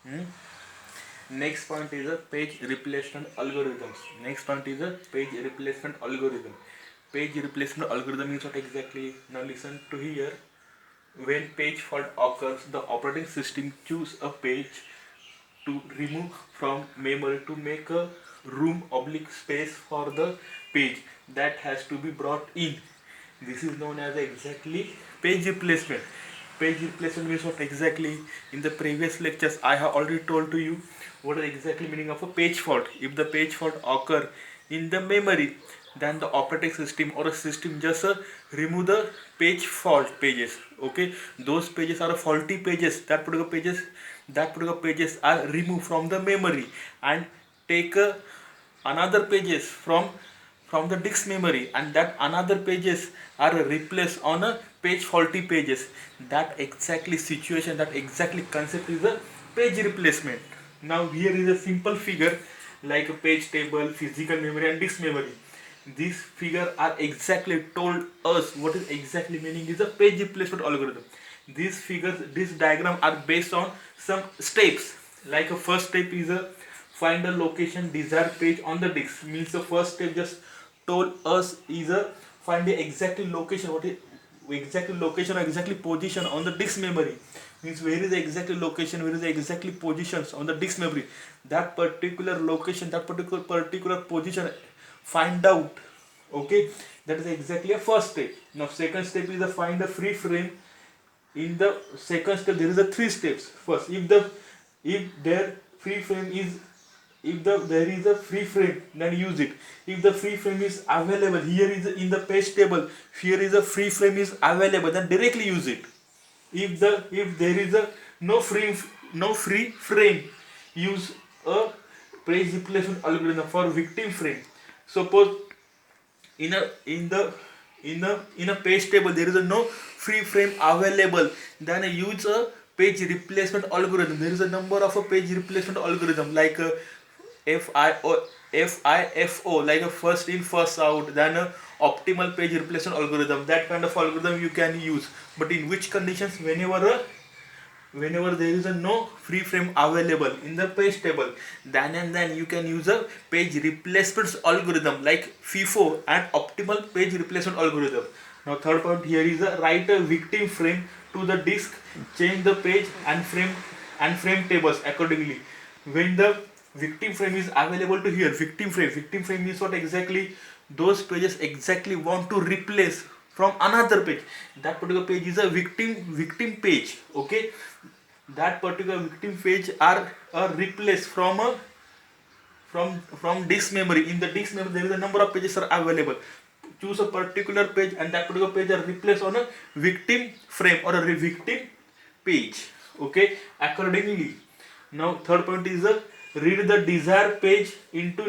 Hmm? Next point is a page replacement algorithms. Next point is a page replacement algorithm. Page replacement algorithm is what exactly? Now listen to here. When page fault occurs, the operating system choose a page to remove from memory to make a room oblique space for the page that has to be brought in. This is known as exactly page replacement. Page replacement means what exactly? In the previous lectures I have already told to you what is exactly meaning of a page fault. If the page fault occur in the memory, then the operating system or a system just remove the page fault pages. Okay, those pages are faulty pages. That particular pages are removed from the memory and take another pages from the disk memory, and that another pages are replaced on a page faulty pages. That exactly situation, that exactly concept is a page replacement. Now here is a simple figure like a page table, physical memory and disk memory. These figure are exactly told us what is exactly meaning is a page replacement algorithm. These figures, this diagram are based on some steps. Like a first step is a find a location desired page on the disk. Means the first step just told us is a find the exactly location, what is exactly location or exactly position on the disk memory. Means where is the exactly location, where is the exactly positions on the disk memory. That particular location, that particular position, find out. Okay, that is exactly a first step. Now second step is a find a free frame. In the second step there is a three steps. First, if there free frame is, if there is a free frame, then use it. If the free frame is available, here is in the page table, here is a free frame is available, then directly use it. If there is a no free frame, use a page replacement algorithm for victim frame. Suppose in a in a page table there is a no free frame available, then use a page replacement algorithm. There is a number of a page replacement algorithm like FIO FIFO, like a first in first out, then a optimal page replacement algorithm. That kind of algorithm you can use. But in which conditions? Whenever there is a no free frame available in the page table, then and then you can use a page replacement algorithm like FIFO and optimal page replacement algorithm. Now third point here is a write a victim frame to the disk, change the page and frame tables accordingly. When the victim frame is available to here, victim frame means what exactly? Those pages exactly want to replace from another page. That particular page is a victim page. Okay, that particular victim page are replaced from disk memory. In the disk memory there is a number of pages are available. Choose a particular page and that particular page are replaced on a victim frame or a victim page. Okay, accordingly. Now third point is a read the desired page into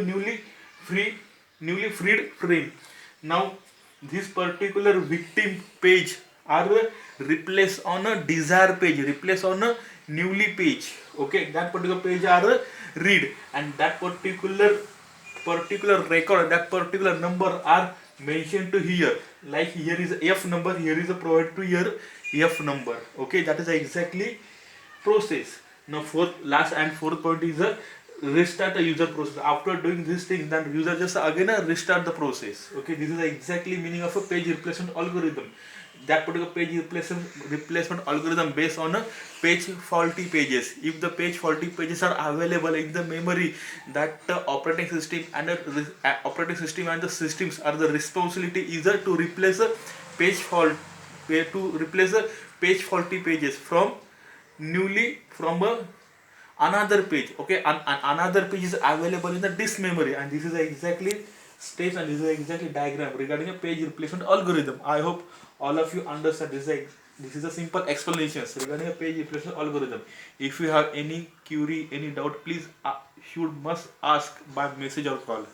free newly freed frame. Now this particular victim page are replaced on a desired page, replaced on a newly page. Okay, that particular page are read, and that particular record, that particular number are mentioned to here. Like here is F number, here is a provided to here F number. Okay, that is exactly process. Now fourth point is a restart the user process. After doing this thing, then user just again restart the process. Okay, this is exactly meaning of a page replacement algorithm. That particular page replacement algorithm based on a page faulty pages. If the page faulty pages are available in the memory, that operating system and the systems are the responsibility either to replace a page fault to replace the page faulty pages from another page. Okay, another page is available in the disk memory, and this is exactly steps and this is exactly diagram regarding a page replacement algorithm. I hope all of you understand this is a simple explanation regarding a page replacement algorithm. If you have any query, any doubt, please must ask by message or call.